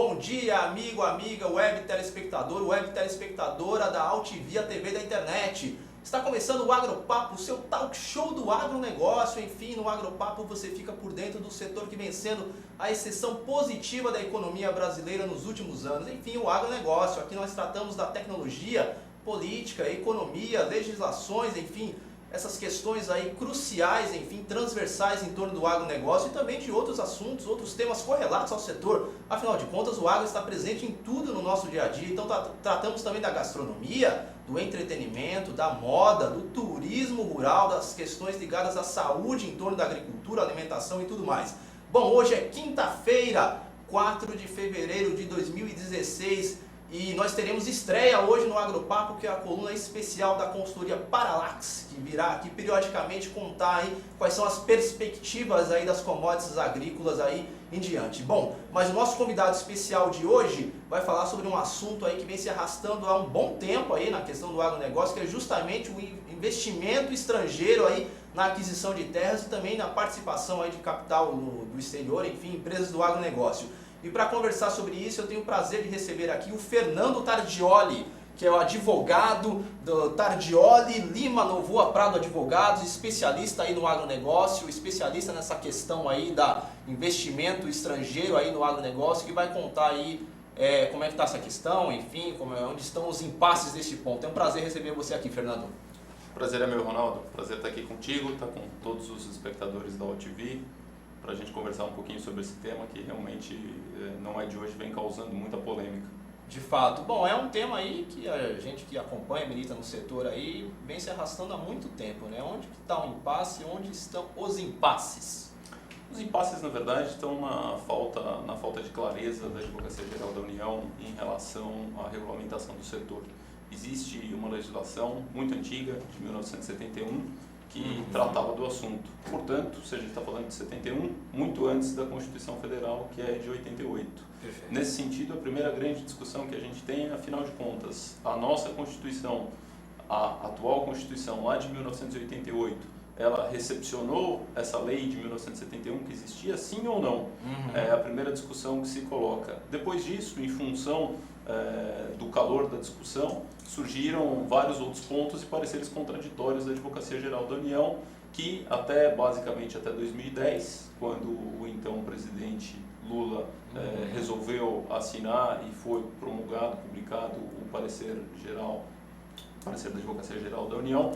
Bom dia, amigo, amiga, web telespectador, web telespectadora da Altivia TV da internet. Está começando o Agropapo, o seu talk show do agronegócio. Enfim, no Agropapo você fica por dentro do setor que vem sendo a exceção positiva da economia brasileira nos últimos anos. Enfim, o agronegócio. Aqui nós tratamos da tecnologia, política, economia, legislações, enfim, essas questões aí cruciais, enfim, transversais em torno do agronegócio e também de outros assuntos, outros temas correlatos ao setor. Afinal de contas, o agro está presente em tudo no nosso dia a dia. Então tratamos também da gastronomia, do entretenimento, da moda, do turismo rural, das questões ligadas à saúde em torno da agricultura, alimentação e tudo mais. Bom, hoje é quinta-feira, 4 de fevereiro de 2016, e nós teremos estreia hoje no Agropapo, que é a coluna especial da consultoria Paralax, que virá aqui periodicamente contar aí quais são as perspectivas aí das commodities agrícolas aí em diante. Bom, mas o nosso convidado especial de hoje vai falar sobre um assunto aí que vem se arrastando há um bom tempo aí na questão do agronegócio, que é justamente o investimento estrangeiro aí na aquisição de terras e também na participação aí de capital do exterior, enfim, empresas do agronegócio. E para conversar sobre isso, eu tenho o prazer de receber aqui o Fernando Tardioli, que é o advogado do Tardioli Lima Novoa Prado Advogados, especialista aí no agronegócio, especialista nessa questão aí da investimento estrangeiro aí no agronegócio, que vai contar aí como é que está essa questão, enfim, onde estão os impasses desse ponto. É um prazer receber você aqui, Fernando. Prazer é meu, Ronaldo. Prazer estar aqui contigo, estar com todos os espectadores da OTV, para a gente conversar um pouquinho sobre esse tema que realmente não é de hoje, vem causando muita polêmica. De fato. Bom, é um tema aí que a gente que acompanha, milita no setor aí, vem se arrastando há muito tempo, né? Onde está o impasse e onde estão os impasses? Os impasses, na verdade, estão na falta de clareza da Advocacia Geral da União em relação à regulamentação do setor. Existe uma legislação muito antiga, de 1971, que tratava do assunto. Portanto, se a gente está falando de 71, muito antes da Constituição Federal, que é de 88. Perfeito. Nesse sentido, a primeira grande discussão que a gente tem é, afinal de contas, a nossa Constituição, a atual Constituição lá de 1988, ela recepcionou essa lei de 1971 que existia, sim ou não? É a primeira discussão que se coloca. Depois disso, em função do calor da discussão, surgiram vários outros pontos e pareceres contraditórios da Advocacia Geral da União, que basicamente até 2010, quando o então presidente Lula resolveu assinar e foi promulgado, publicado o parecer da Advocacia Geral da União,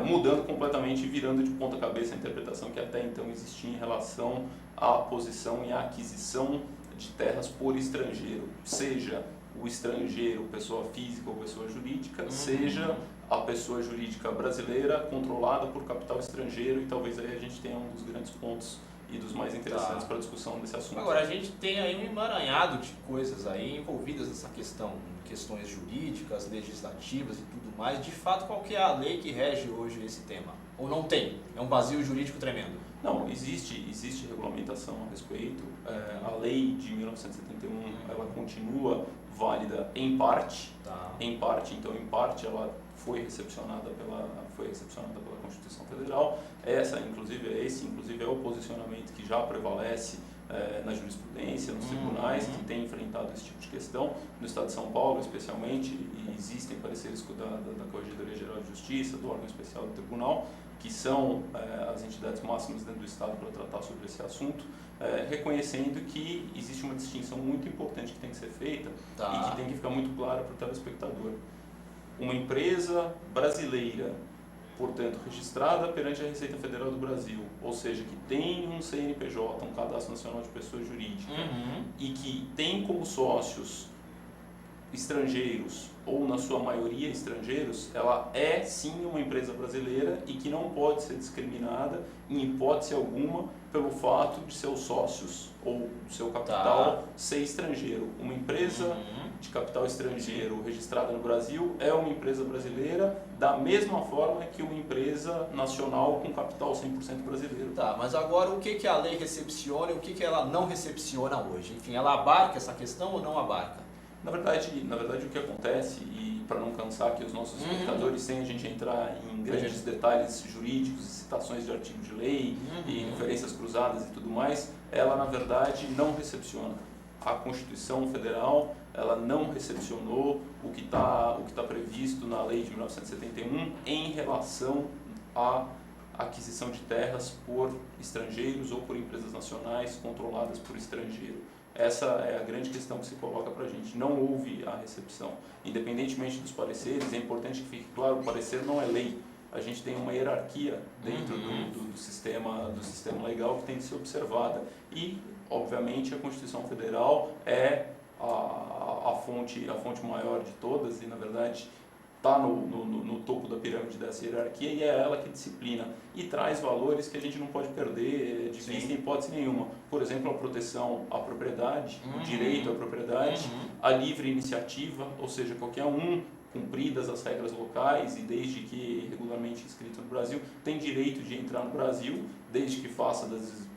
mudando completamente e virando de ponta cabeça a interpretação que até então existia em relação à posição e à aquisição de terras por estrangeiro, seja o estrangeiro, pessoa física ou pessoa jurídica, seja a pessoa jurídica brasileira controlada por capital estrangeiro, e talvez aí a gente tenha um dos grandes pontos e dos mais interessantes para a discussão desse assunto. Agora, a gente tem aí um emaranhado de coisas aí envolvidas nessa questão, questões jurídicas, legislativas e tudo mais. De fato, qual que é a lei que rege hoje esse tema? Ou não tem? É um vazio jurídico tremendo? Não, existe regulamentação a respeito. A lei de 1971, ela continua válida em parte. Em parte ela foi recepcionada pela Constituição Federal. Esse inclusive é o posicionamento que já prevalece na jurisprudência, nos tribunais que têm enfrentado esse tipo de questão. No Estado de São Paulo, especialmente, e existem pareceres da Corregedoria Geral de Justiça, do órgão especial do tribunal, que são as entidades máximas dentro do Estado para tratar sobre esse assunto, reconhecendo que existe uma distinção muito importante que tem que ser feita e que tem que ficar muito clara para o telespectador. Uma empresa brasileira, portanto, registrada perante a Receita Federal do Brasil, ou seja, que tem um CNPJ, um Cadastro Nacional de Pessoa Jurídica, e que tem como sócios estrangeiros, ou na sua maioria estrangeiros, ela é sim uma empresa brasileira e que não pode ser discriminada em hipótese alguma pelo fato de seus sócios ou do seu capital ser estrangeiro. Uma empresa de capital estrangeiro registrada no Brasil é uma empresa brasileira da mesma forma que uma empresa nacional com capital 100% brasileiro. Mas agora o que a lei recepciona e o que ela não recepciona hoje? Enfim, ela abarca essa questão ou não abarca? Na verdade o que acontece, e para não cansar aqui os nossos espectadores, sem a gente entrar em grandes detalhes jurídicos, citações de artigos de lei e referências cruzadas e tudo mais, ela na verdade não recepciona. a Constituição Federal ela não recepcionou o que tá previsto na Lei de 1971 em relação à aquisição de terras por estrangeiros ou por empresas nacionais controladas por estrangeiro. Essa é a grande questão que se coloca para a gente. Não houve a recepção. Independentemente dos pareceres, é importante que fique claro, o parecer não é lei. A gente tem uma hierarquia dentro do sistema legal que tem que ser observada. E, obviamente, a Constituição Federal é a fonte maior de todas e, na verdade, está no topo da pirâmide dessa hierarquia e é ela que disciplina e traz valores que a gente não pode perder de vista em hipótese nenhuma. Por exemplo, a proteção à propriedade, o direito à propriedade, a livre iniciativa, ou seja, qualquer um, cumpridas as regras locais e desde que regularmente inscrito no Brasil, tem direito de entrar no Brasil, desde que faça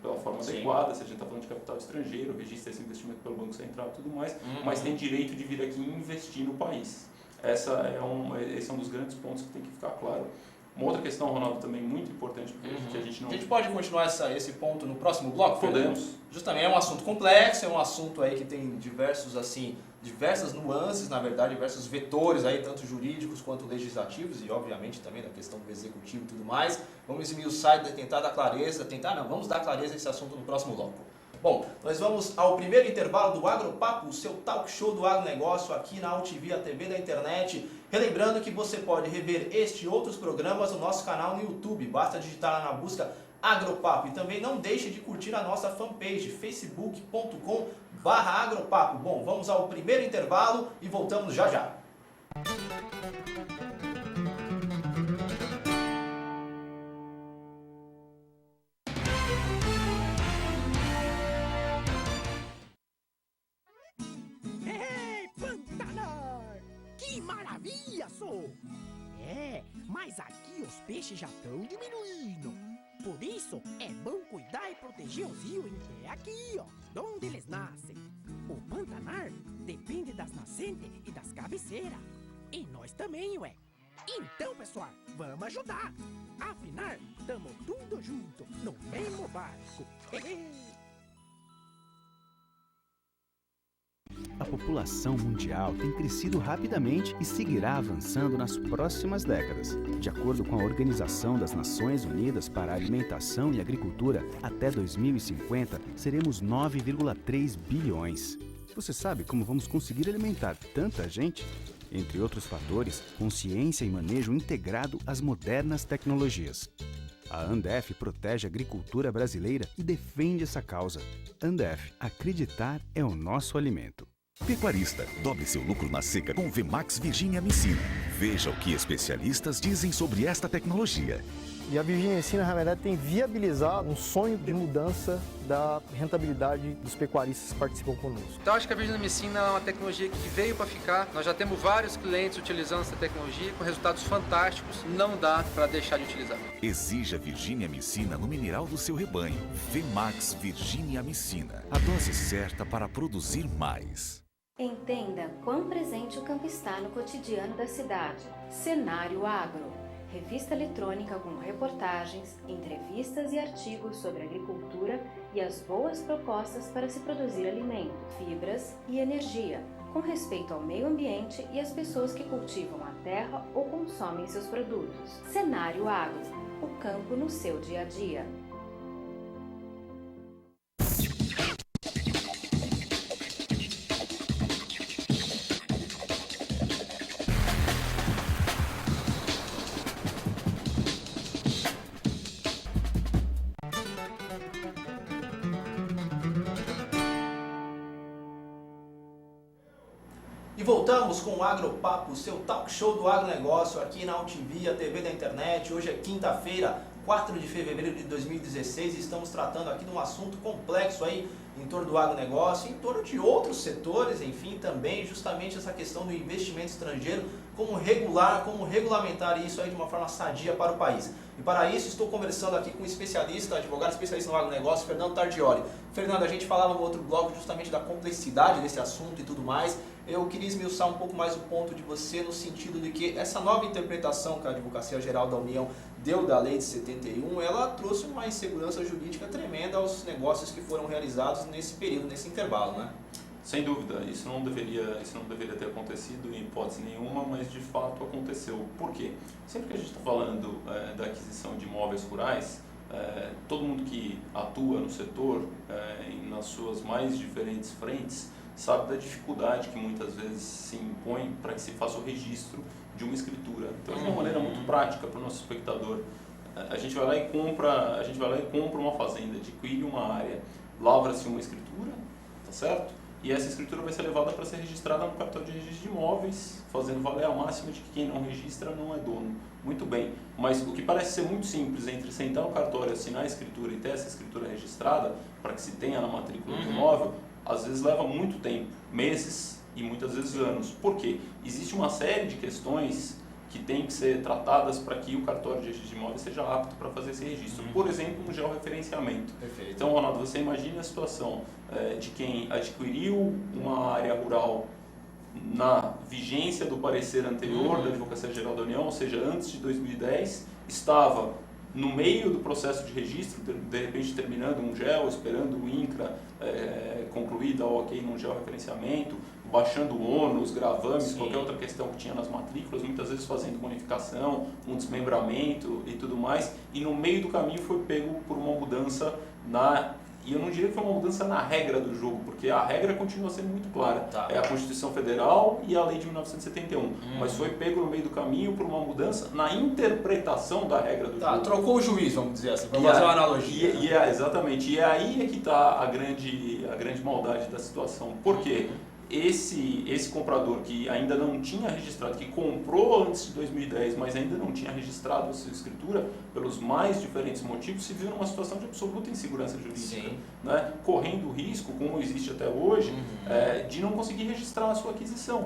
pela forma adequada, se a gente está falando de capital estrangeiro, registre esse investimento pelo Banco Central e tudo mais, mas tem direito de vir aqui e investir no país. Esse é um dos grandes pontos que tem que ficar claro. Uma outra questão, Ronaldo, também muito importante, porque a gente não... A gente pode continuar esse ponto no próximo bloco? Podemos. Justamente, é um assunto complexo, é um assunto aí que tem diversas nuances, na verdade, diversos vetores aí, tanto jurídicos quanto legislativos e, obviamente, também da questão do executivo e tudo mais. Vamos esmiuçar e tentar dar clareza, vamos dar clareza a esse assunto no próximo bloco. Bom, nós vamos ao primeiro intervalo do Agropapo, o seu talk show do agronegócio aqui na UTV, a TV da internet. Relembrando que você pode rever este e outros programas no nosso canal no YouTube. Basta digitar lá na busca Agropapo. E também não deixe de curtir a nossa fanpage, facebook.com/agropapo. Bom, vamos ao primeiro intervalo e voltamos já já. Mas aqui os peixes já estão diminuindo. Por isso, é bom cuidar e proteger os rios em que é aqui, ó, de onde eles nascem. O Pantanar depende das nascentes e das cabeceiras. E nós também, ué. Então, pessoal, vamos ajudar. Afinal, tamo tudo junto, no mesmo barco. A população mundial tem crescido rapidamente e seguirá avançando nas próximas décadas. De acordo com a Organização das Nações Unidas para a Alimentação e Agricultura, até 2050 seremos 9,3 bilhões. Você sabe como vamos conseguir alimentar tanta gente? Entre outros fatores, consciência e manejo integrado às modernas tecnologias. A Andef protege a agricultura brasileira e defende essa causa. Andef, acreditar é o nosso alimento. Pecuarista, dobre seu lucro na seca com o VMAX Virginia Amicina. Veja o que especialistas dizem sobre esta tecnologia. E a Virginia Amicina, na verdade, tem viabilizado um sonho de mudança da rentabilidade dos pecuaristas que participam conosco. Então, acho que a Virginia Amicina é uma tecnologia que veio para ficar. Nós já temos vários clientes utilizando essa tecnologia com resultados fantásticos. Não dá para deixar de utilizar. Exija Virginia Amicina no mineral do seu rebanho. VMAX Virginia Amicina. A dose certa para produzir mais. Entenda quão presente o campo está no cotidiano da cidade. Cenário Agro. Revista eletrônica com reportagens, entrevistas e artigos sobre agricultura e as boas propostas para se produzir alimento, fibras e energia, com respeito ao meio ambiente e às pessoas que cultivam a terra ou consomem seus produtos. Cenário Agro. O campo no seu dia a dia. E voltamos com o Agropapo, seu talk show do agronegócio aqui na UTV, a TV da internet. Hoje é quinta-feira, 4 de fevereiro de 2016 e estamos tratando aqui de um assunto complexo aí em torno do agronegócio, em torno de outros setores, enfim, também justamente essa questão do investimento estrangeiro, como regulamentar isso aí de uma forma sadia para o país. E para isso estou conversando aqui com um especialista, advogado especialista no agronegócio, Fernando Tardioli. Fernando, a gente falava no outro bloco justamente da complexidade desse assunto e tudo mais. Eu queria esmiuçar um pouco mais o ponto de você no sentido de que essa nova interpretação que a Advocacia Geral da União deu da Lei de 71, ela trouxe uma insegurança jurídica tremenda aos negócios que foram realizados nesse período, nesse intervalo, né? Sem dúvida, isso não deveria ter acontecido em hipótese nenhuma, mas de fato aconteceu. Por quê? Sempre que a gente está falando da aquisição de imóveis rurais, todo mundo que atua no setor, nas suas mais diferentes frentes, sabe da dificuldade que muitas vezes se impõe para que se faça o registro de uma escritura. Então, de uma maneira muito prática para o nosso espectador, a gente vai lá e compra uma fazenda, adquire uma área, lavra-se uma escritura, tá certo? E essa escritura vai ser levada para ser registrada no cartório de registro de imóveis, fazendo valer a máxima de que quem não registra não é dono. Muito bem, mas o que parece ser muito simples entre sentar no cartório, assinar a escritura e ter essa escritura registrada, para que se tenha na matrícula do imóvel, às vezes leva muito tempo, meses e muitas vezes anos. Por quê? Existe uma série de questões que têm que ser tratadas para que o cartório de registro de imóveis seja apto para fazer esse registro. Por exemplo, um georreferenciamento. Perfeito. Então, Ronaldo, você imagina a situação de quem adquiriu uma área rural na vigência do parecer anterior da Advocacia Geral da União, ou seja, antes de 2010, estava no meio do processo de registro, de repente terminando um GEL, esperando o INCRA concluir, dar o ok num georreferenciamento, baixando ônus, gravames, qualquer outra questão que tinha nas matrículas, muitas vezes fazendo bonificação, um desmembramento e tudo mais, e no meio do caminho foi pego por uma mudança e eu não diria que foi uma mudança na regra do jogo, porque a regra continua sendo muito clara. É a Constituição Federal e a Lei de 1971. Mas foi pego no meio do caminho por uma mudança na interpretação da regra do jogo. Trocou o juiz, vamos dizer assim, para fazer uma analogia. Exatamente. E aí é que está a grande maldade da situação. Por quê? Esse comprador que ainda não tinha registrado, que comprou antes de 2010, mas ainda não tinha registrado a sua escritura, pelos mais diferentes motivos, se viu numa situação de absoluta insegurança jurídica, né? Correndo o risco, como existe até hoje, de não conseguir registrar a sua aquisição.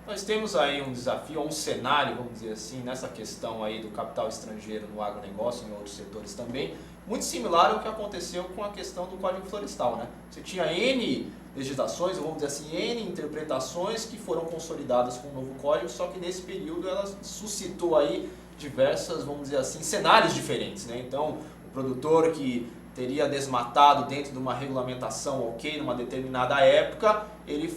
Nós temos aí um desafio, um cenário, vamos dizer assim, nessa questão aí do capital estrangeiro no agronegócio e em outros setores também, muito similar ao que aconteceu com a questão do Código Florestal, né? Você tinha N legislações, vamos dizer assim, N interpretações que foram consolidadas com o novo código, só que nesse período ela suscitou aí diversas, vamos dizer assim, cenários diferentes, né? Então, o produtor que teria desmatado dentro de uma regulamentação ok, numa determinada época, ele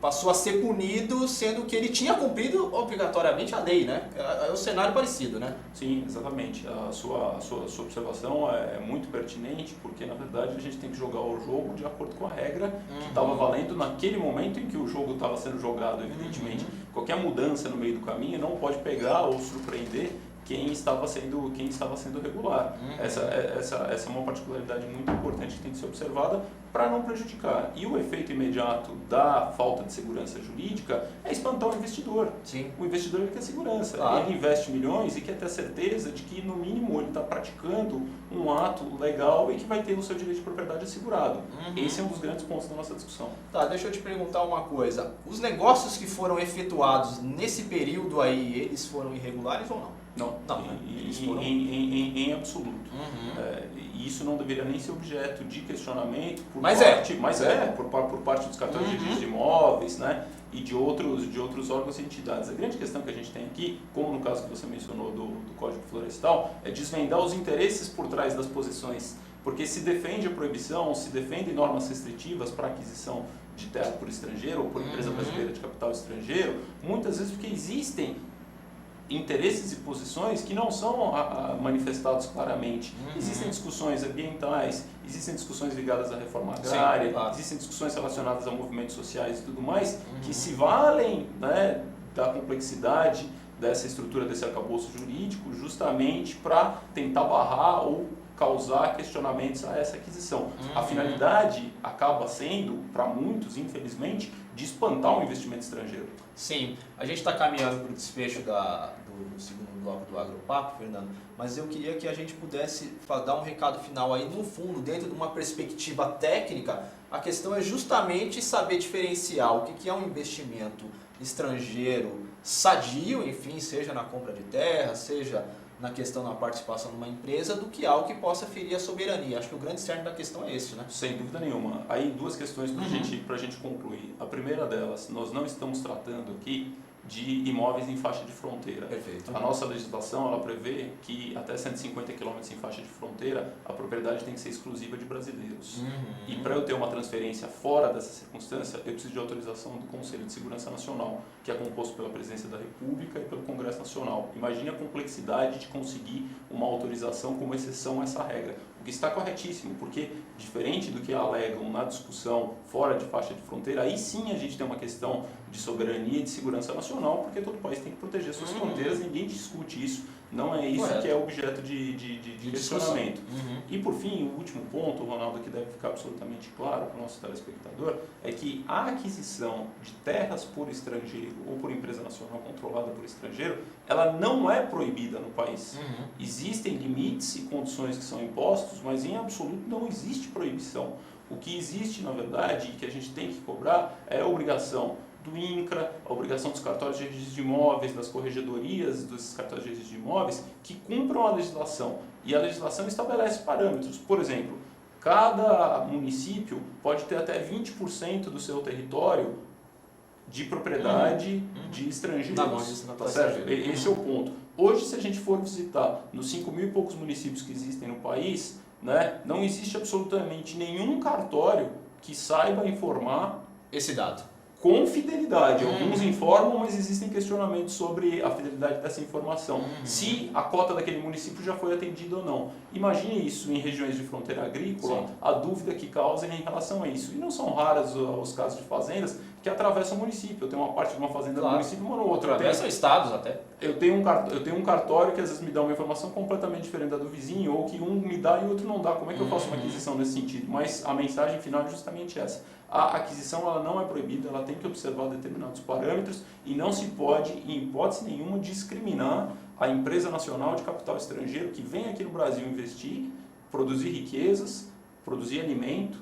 passou a ser punido, sendo que ele tinha cumprido obrigatoriamente a lei, né? É um cenário parecido, né? Sim, exatamente. A sua observação é muito pertinente, porque na verdade a gente tem que jogar o jogo de acordo com a regra que estava valendo naquele momento em que o jogo estava sendo jogado, evidentemente. Qualquer mudança no meio do caminho não pode pegar ou surpreender quem estava sendo regular. Essa é uma particularidade muito importante que tem que ser observada para não prejudicar. E o efeito imediato da falta de segurança jurídica é espantar o investidor. Sim. O investidor ele quer segurança. Ele investe milhões e quer ter certeza de que, no mínimo, ele está praticando um ato legal e que vai ter o seu direito de propriedade assegurado. Esse é um dos grandes pontos da nossa discussão. Deixa eu te perguntar uma coisa. Os negócios que foram efetuados nesse período aí, eles foram irregulares ou não? Não, em absoluto. E isso não deveria nem ser objeto de questionamento por parte dos cartórios de registro de imóveis, né, e de outros órgãos e entidades. A grande questão que a gente tem aqui, como no caso que você mencionou do Código Florestal, é desvendar os interesses por trás das posições, porque se defende a proibição, se defendem normas restritivas para a aquisição de terra por estrangeiro ou por empresa brasileira de capital estrangeiro, muitas vezes porque existem interesses e posições que não são manifestados claramente. Existem discussões ambientais, existem discussões ligadas à reforma agrária, existem discussões relacionadas a movimentos sociais e tudo mais, que se valem, né, da complexidade dessa estrutura, desse arcabouço jurídico, justamente para tentar barrar ou causar questionamentos a essa aquisição. A finalidade acaba sendo, para muitos, infelizmente, de espantar o investimento estrangeiro. Sim, a gente está caminhando para o desfecho do segundo bloco do Agropapo, Fernando, mas eu queria que a gente pudesse dar um recado final aí, no fundo, dentro de uma perspectiva técnica. A questão é justamente saber diferenciar o que é um investimento estrangeiro sadio, enfim, seja na compra de terra, seja na questão da participação numa empresa, do que algo que possa ferir a soberania. Acho que o grande cerne da questão é esse, né? Sem dúvida nenhuma. Aí duas questões para a gente concluir. A primeira delas, nós não estamos tratando aqui de imóveis em faixa de fronteira. Perfeito. A nossa legislação ela prevê que até 150 km em faixa de fronteira a propriedade tem que ser exclusiva de brasileiros. E para eu ter uma transferência fora dessa circunstância, eu preciso de autorização do Conselho de Segurança Nacional, que é composto pela Presidência da República e pelo Congresso Nacional. Imagine a complexidade de conseguir uma autorização como exceção a essa regra. O que está corretíssimo, porque diferente do que alegam na discussão fora de faixa de fronteira, aí sim a gente tem uma questão de soberania e de segurança nacional, porque todo país tem que proteger suas fronteiras, ninguém discute isso, não é isso que é objeto de questionamento. E por fim, o último ponto, Ronaldo, que deve ficar absolutamente claro para o nosso telespectador, é que a aquisição de terras por estrangeiro ou por empresa nacional controlada por estrangeiro, ela não é proibida no país. Existem limites e condições que são impostos, mas em absoluto não existe proibição. O que existe, na verdade, e que a gente tem que cobrar é a obrigação do INCRA, a obrigação dos cartórios de registro de imóveis, das corregedorias dos cartórios de registro de imóveis, que cumpram a legislação. E a legislação estabelece parâmetros. Por exemplo, cada município pode ter até 20% do seu território de propriedade de estrangeiros. Tá certo? Esse é o ponto. Hoje, se a gente for visitar nos 5.000 e poucos municípios que existem no país, né, não existe absolutamente nenhum cartório que saiba informar esse dado. Com fidelidade. Alguns informam, mas existem questionamentos sobre a fidelidade dessa informação. Se a cota daquele município já foi atendida ou não. Imagine isso em regiões de fronteira agrícola, a dúvida que causa em relação a isso. E não são raros os casos de fazendas que atravessam o município. Eu tenho uma parte de uma fazenda do município e uma outra. Atravessam estados até. Eu tenho um cartório que às vezes me dá uma informação completamente diferente da do vizinho, ou que um me dá e o outro não dá. Como é que eu faço uma aquisição nesse sentido? Mas a mensagem final é justamente essa. A aquisição ela não é proibida, ela tem que observar determinados parâmetros e não se pode, em hipótese nenhuma, discriminar a empresa nacional de capital estrangeiro que vem aqui no Brasil investir, produzir riquezas, produzir alimento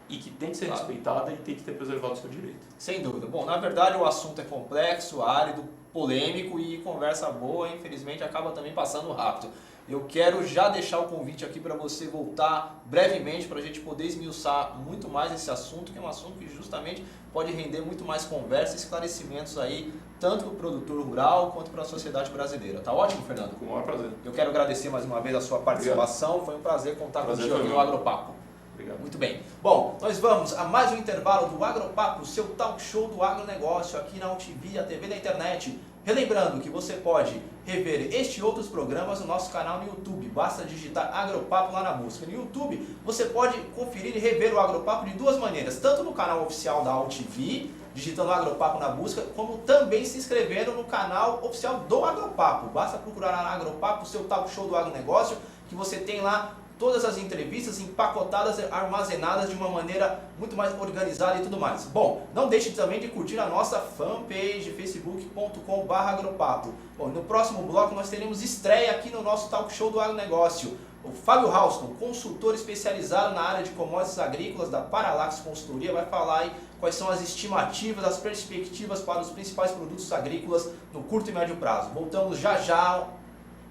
e que tem que ser respeitada e tem que ter preservado o seu direito. Sem dúvida. Bom, na verdade o assunto é complexo, árido, polêmico e conversa boa, infelizmente, acaba também passando rápido. Eu quero já deixar o convite aqui para você voltar brevemente para a gente poder esmiuçar muito mais esse assunto, que é um assunto que justamente pode render muito mais conversa e esclarecimentos aí, tanto para o produtor rural quanto para a sociedade brasileira. Tá ótimo, Fernando? Com o maior prazer. Eu quero agradecer mais uma vez a sua participação. Obrigado. Foi um prazer contar contigo aqui no Agropapo. Obrigado. Muito bem. Bom, nós vamos a mais um intervalo do Agropapo, seu talk show do agronegócio aqui na UTV, a TV da internet. Relembrando que você pode rever este e outros programas no nosso canal no YouTube. Basta digitar Agropapo lá na busca. No YouTube você pode conferir e rever o Agropapo de duas maneiras. Tanto no canal oficial da UTV, digitando Agropapo na busca, como também se inscrevendo no canal oficial do Agropapo. Basta procurar lá na Agropapo, seu talk show do agronegócio, que você tem lá todas as entrevistas empacotadas, armazenadas de uma maneira muito mais organizada e tudo mais. Bom, não deixe também de curtir a nossa fanpage, facebook.com/agropapo. Bom, no próximo bloco nós teremos estreia aqui no nosso talk show do agronegócio. O Fábio Halston, consultor especializado na área de commodities agrícolas da Paralax Consultoria, vai falar aí quais são as estimativas, as perspectivas para os principais produtos agrícolas no curto e médio prazo. Voltamos já já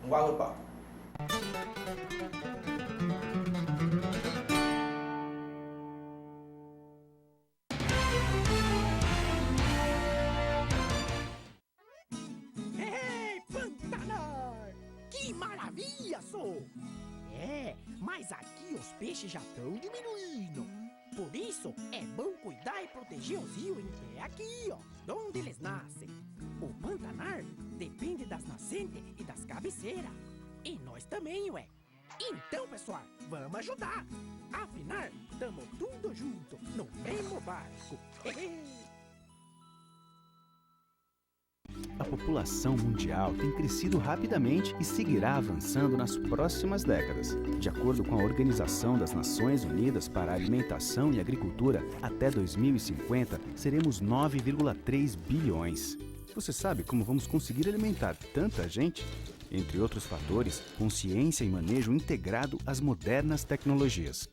no Agropapo. Que maravilha, sou! Mas aqui os peixes já estão diminuindo. Por isso, é bom cuidar e proteger os rios em aqui, ó, onde eles nascem. O Pantanar depende das nascentes e das cabeceiras. E nós também, ué. Então, pessoal, vamos ajudar. Afinal, tamo tudo junto, no mesmo barco. A população mundial tem crescido rapidamente e seguirá avançando nas próximas décadas. De acordo com a Organização das Nações Unidas para a Alimentação e Agricultura, até 2050 seremos 9,3 bilhões. Você sabe como vamos conseguir alimentar tanta gente? Entre outros fatores, consciência e manejo integrado às modernas tecnologias.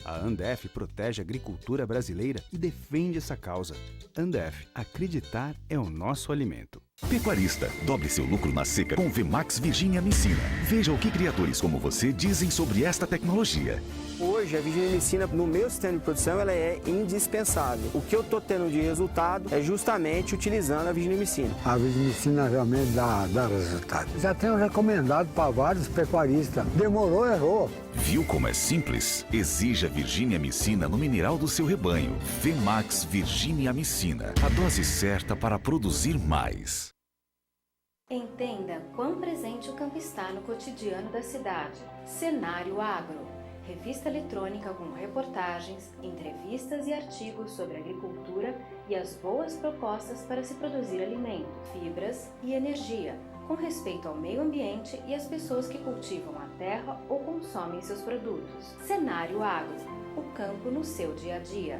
A Andef protege a agricultura brasileira e defende essa causa. Andef, acreditar é o nosso alimento. Pecuarista, dobre seu lucro na seca com Vemax Virginia Amicina. Veja o que criadores como você dizem sobre esta tecnologia. Hoje, a virginiamicina no meu sistema de produção ela é indispensável. O que eu estou tendo de resultado é justamente utilizando a virginiamicina. A virginiamicina realmente dá resultado. Já tenho recomendado para vários pecuaristas. Demorou, errou. Viu como é simples? Exija virginiamicina no mineral do seu rebanho. Vemax Virginiamicina. A dose certa para produzir mais. Entenda quão presente o campo está no cotidiano da cidade. Cenário Agro. Revista eletrônica com reportagens, entrevistas e artigos sobre agricultura e as boas propostas para se produzir alimento, fibras e energia, com respeito ao meio ambiente e às pessoas que cultivam a terra ou consomem seus produtos. Cenário Agro. O campo no seu dia a dia.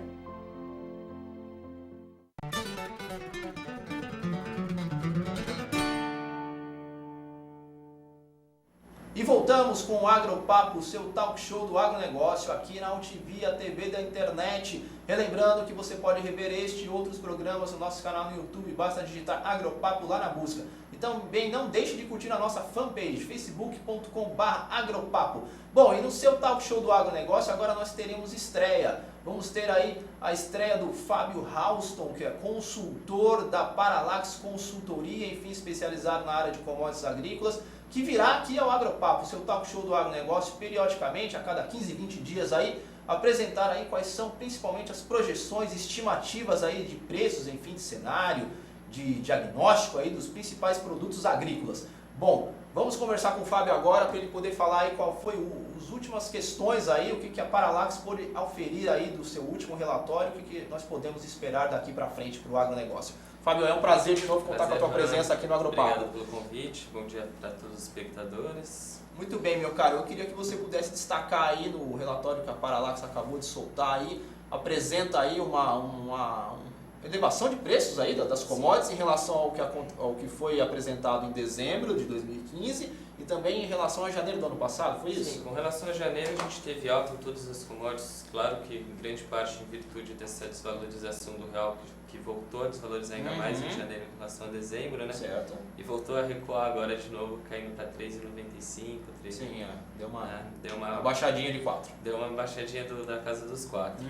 E voltamos com o Agropapo, o seu talk show do agronegócio, aqui na UTV, a TV da internet. Relembrando que você pode rever este e outros programas no nosso canal no YouTube, basta digitar Agropapo lá na busca. E também não deixe de curtir a nossa fanpage, facebook.com/agropapo. Bom, e no seu talk show do agronegócio, agora nós teremos estreia. Vamos ter aí a estreia do Fábio Halston, que é consultor da Paralax Consultoria, enfim, especializado na área de commodities agrícolas, que virá aqui ao Agropapo, seu talk show do agronegócio, periodicamente, a cada 15, 20 dias aí, apresentar aí quais são principalmente as projeções estimativas aí de preços, enfim, de cenário, de diagnóstico aí dos principais produtos agrícolas. Bom, vamos conversar com o Fábio agora para ele poder falar aí qual foi as últimas questões aí, o que a Paralax pôde auferir aí do seu último relatório, o que nós podemos esperar daqui para frente para o agronegócio. Fábio, é um prazer de novo contar com a tua presença aqui no Agropapo. Obrigado pelo convite, bom dia para todos os espectadores. Muito bem, meu caro, eu queria que você pudesse destacar aí no relatório que a Paralax acabou de soltar aí, apresenta aí uma elevação de preços aí das commodities em relação ao que foi apresentado em dezembro de 2015 e também em relação a janeiro do ano passado, foi isso? Sim, com relação a janeiro a gente teve alta em todas as commodities, claro que em grande parte em virtude dessa desvalorização do real que voltou a desvalorizar ainda mais em janeiro em relação a dezembro, né? Certo. E voltou a recuar agora de novo, caindo para 3,95, 3,95. Sim, deu uma baixadinha de 4. Deu uma baixadinha da casa dos 4.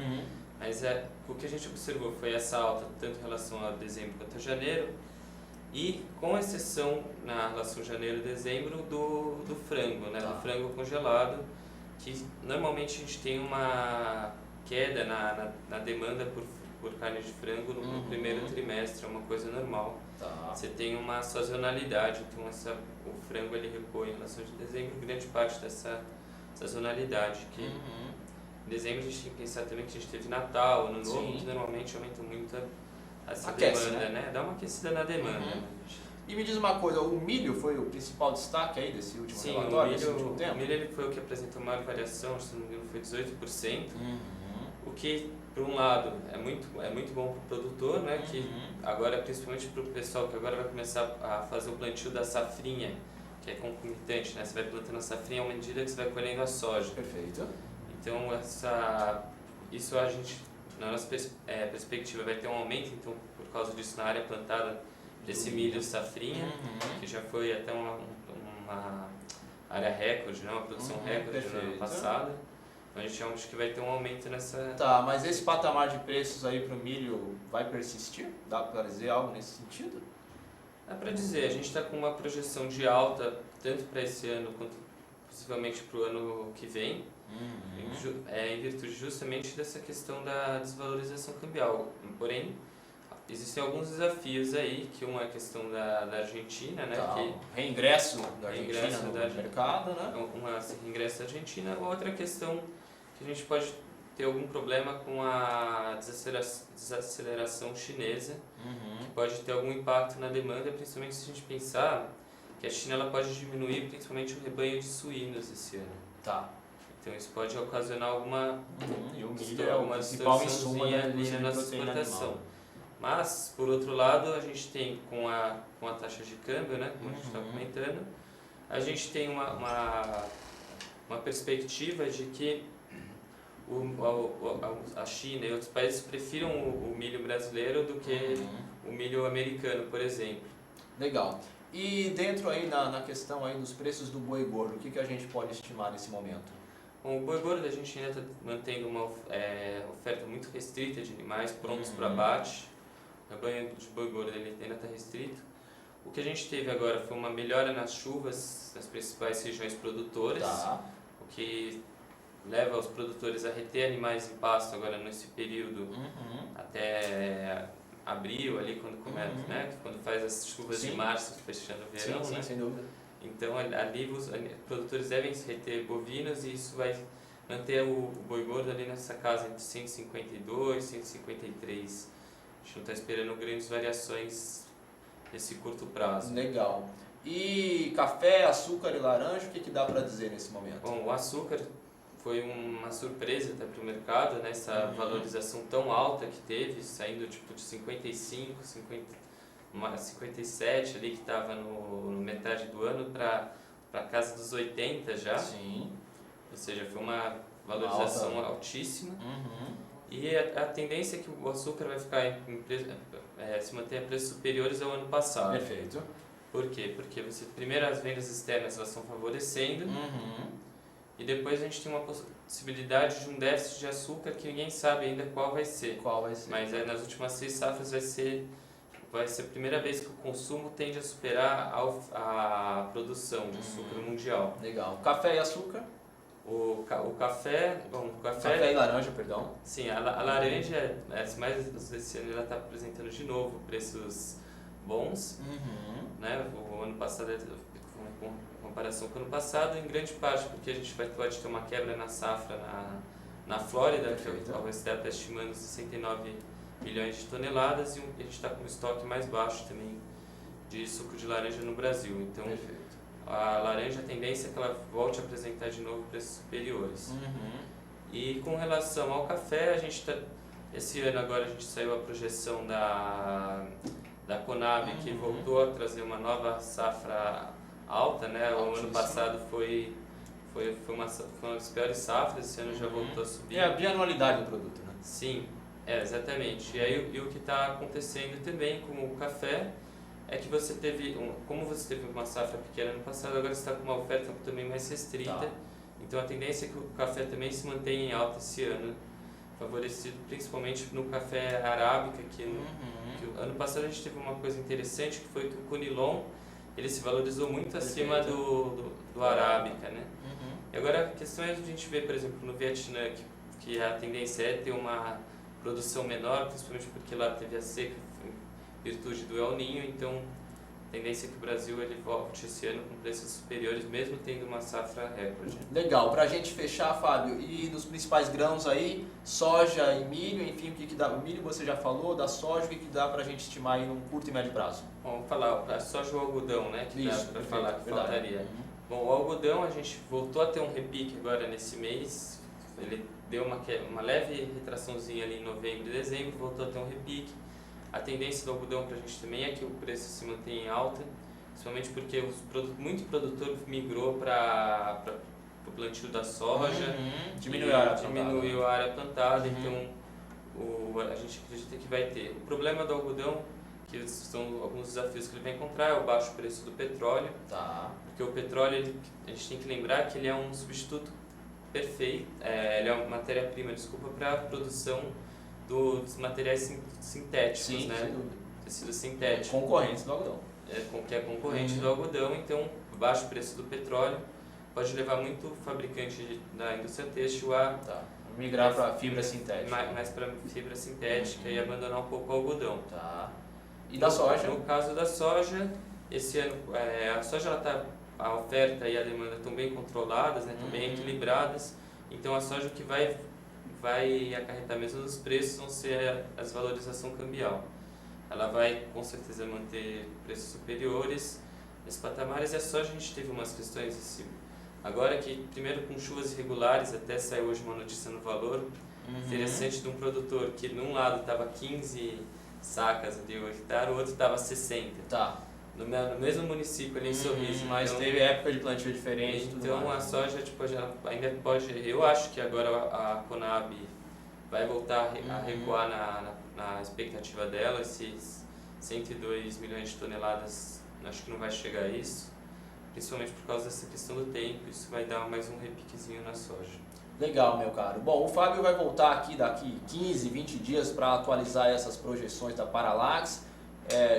Mas o que a gente observou foi essa alta, tanto em relação a dezembro quanto a janeiro, e com exceção na relação janeiro-dezembro do frango, né? Do frango congelado, que normalmente a gente tem uma queda na demanda por carne de frango no primeiro trimestre, é uma coisa normal. Você tem uma sazonalidade, então o frango ele recua em relação de dezembro, grande parte dessa sazonalidade que em dezembro a gente tem que pensar também que a gente teve Natal, Ano Novo, que normalmente aumenta muito essa demanda, né? Dá uma aquecida na demanda. E me diz uma coisa, o milho foi o principal destaque aí desse último relatório, desse último tempo? O milho ele foi o que apresentou maior variação, se não me engano foi 18%, o que, por um lado, é muito bom para o produtor, né? Que agora, principalmente para o pessoal que agora vai começar a fazer o plantio da safrinha, que é concomitante, né? Você vai plantando a safrinha à medida que você vai colhendo a soja. Perfeito. Então, isso a gente, na nossa perspectiva, vai ter um aumento, então, por causa disso, na área plantada desse milho safrinha, que já foi até uma área recorde, né? Uma produção recorde no ano passado. Então, a gente acha que vai ter um aumento nessa... Tá, mas esse patamar de preços aí para o milho vai persistir? Dá para dizer algo nesse sentido? Dá para dizer, a gente está com uma projeção de alta, tanto para esse ano quanto possivelmente para o ano que vem, em virtude justamente dessa questão da desvalorização cambial. Porém, existem alguns desafios aí, que uma é a questão da Argentina, né? Que reingresso da Argentina no mercado, né? Reingresso da Argentina. Outra questão que a gente pode ter algum problema com a desaceleração chinesa, que pode ter algum impacto na demanda, principalmente se a gente pensar que a China ela pode diminuir principalmente o rebanho de suínos esse ano. Tá. Então isso pode ocasionar alguma distorçãozinha ali na nossa exportação. Mas, por outro lado, a gente tem com a taxa de câmbio, né, como a gente está comentando, a gente tem uma perspectiva de que a China e outros países prefiram o milho brasileiro do que o milho americano, por exemplo. Legal. E dentro aí na questão aí dos preços do boi gordo, o que a gente pode estimar nesse momento? Com o boi gordo a gente ainda está mantendo uma oferta muito restrita de animais prontos para abate. O rebanho de boi gordo ele ainda está restrito. O que a gente teve agora foi uma melhora nas chuvas nas principais regiões produtoras, o que leva os produtores a reter animais em pasto agora nesse período até abril, ali quando começa, né? Quando faz as chuvas de março, fechando o verão, né? Sem dúvida. Então ali os produtores devem reter bovinos e isso vai manter o boi gordo ali nessa casa entre 152 e 153. A gente não está esperando grandes variações nesse curto prazo. Legal. E café, açúcar e laranja, o que dá para dizer nesse momento? Bom, o açúcar foi uma surpresa até para o mercado, né? Essa valorização tão alta que teve, saindo tipo de 55, 57 ali que estava no metade do ano para casa dos 80 já. Sim. Ou seja, foi uma valorização altíssima. E a tendência é que o açúcar vai ficar se manter a preços superiores ao ano passado. Perfeito. Por quê? Porque primeiro as vendas externas elas estão favorecendo e depois a gente tem uma possibilidade de um déficit de açúcar que ninguém sabe ainda qual vai ser. Mas nas últimas 6 safras vai ser a primeira vez que o consumo tende a superar a produção de açúcar mundial. Legal. Café e açúcar? O café e laranja, perdão. Sim, a laranja, mais esse ano ela está apresentando de novo preços bons, né? O ano passado, com comparação com o ano passado, em grande parte porque a gente pode ter uma quebra na safra na Flórida, que a universidade está estimando 69 milhões de toneladas, e a gente está com um estoque mais baixo também de suco de laranja no Brasil. Então, a laranja, a tendência é que ela volte a apresentar de novo preços superiores. E com relação ao café, a gente esse ano agora a gente saiu a projeção da Conab, que voltou a trazer uma nova safra alta, né? O ano passado foi uma das piores safras, esse ano já voltou a subir. É a bianualidade do produto, né? Sim, exatamente. E aí o que está acontecendo também com o café é que você teve, como você teve uma safra pequena no passado, agora você está com uma oferta também mais restrita. Então a tendência é que o café também se mantenha em alta esse ano, favorecido principalmente no café arábica, que ano passado a gente teve uma coisa interessante, que foi que o Conilon ele se valorizou muito acima do arábica, né? E agora a questão é a gente ver, por exemplo, no Vietnã, que a tendência é ter uma produção menor, principalmente porque lá teve a seca em virtude do El Niño, então a tendência é que o Brasil ele volte esse ano com preços superiores, mesmo tendo uma safra recorde. Legal, pra gente fechar, Fábio, e dos principais grãos aí, soja e milho, enfim, o que dá? O milho você já falou, da soja, o que dá pra gente estimar aí num curto e médio prazo? Bom, vamos falar, a soja e o algodão, né, que isso, dá pra falar que faltaria. Bom, o algodão a gente voltou a ter um repique agora nesse mês, ele deu uma leve retraçãozinha ali em novembro e dezembro, voltou a ter um repique. A tendência do algodão para a gente também é que o preço se mantenha em alta, principalmente porque muito produtor migrou para o plantio da soja, diminuiu a área plantada, então a gente acredita que vai ter. O problema do algodão, que são alguns desafios que ele vai encontrar, é o baixo preço do petróleo, porque o petróleo, a gente tem que lembrar que ele é um substituto perfeito, ele é uma matéria-prima, para a produção dos materiais sintéticos, né? Tecido sintético. Concorrentes do algodão. Que é concorrente do algodão, então o baixo preço do petróleo pode levar muito fabricante da indústria têxtil a migrar para fibra sintética. Mais para fibra sintética e abandonar um pouco o algodão. E da soja? No caso da soja, esse ano a soja a oferta e a demanda estão bem controladas, né? Estão bem equilibradas, então a soja que vai acarretar mesmo nos preços vão ser a desvalorização cambial. Ela vai com certeza manter preços superiores nesses patamares, e a soja a gente teve umas questões agora que, primeiro, com chuvas irregulares, até saiu hoje uma notícia no Valor interessante de um produtor que num lado estava 15 sacas de um hectare, o outro estava 60. No mesmo município ali em Sorriso. Mas então, teve época de plantio diferente. Então a soja ainda pode. Eu acho que agora a Conab vai voltar a recuar na expectativa dela. Esses 102 milhões de toneladas, acho que não vai chegar a isso. Principalmente por causa dessa questão do tempo. Isso vai dar mais um repiquezinho na soja. Legal, meu caro. Bom, o Fábio vai voltar aqui daqui 15, 20 dias para atualizar essas projeções da Paralax.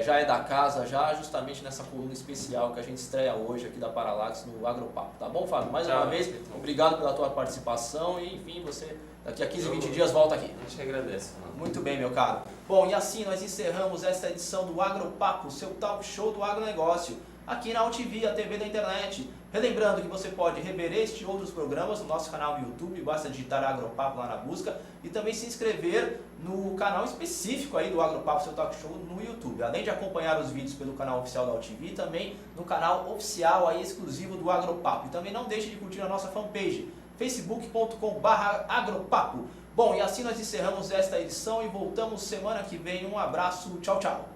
Já é da casa, já justamente nessa coluna especial que a gente estreia hoje aqui da Paralax no Agropapo. Tá bom, Fábio? Mais uma vez, obrigado pela tua participação e, enfim, você daqui a 15, 20 dias volta aqui. A gente agradece. Muito bem, meu caro. Bom, e assim nós encerramos esta edição do Agropapo, seu talk show do agronegócio, aqui na AltV, a TV da internet. Relembrando que você pode rever este e outros programas no nosso canal no YouTube, basta digitar Agropapo lá na busca e também se inscrever no canal específico aí do Agropapo, seu talk show no YouTube. Além de acompanhar os vídeos pelo canal oficial da AltV, também no canal oficial aí exclusivo do Agropapo. E também não deixe de curtir a nossa fanpage, facebook.com/agropapo. Bom, e assim nós encerramos esta edição e voltamos semana que vem. Um abraço, tchau, tchau.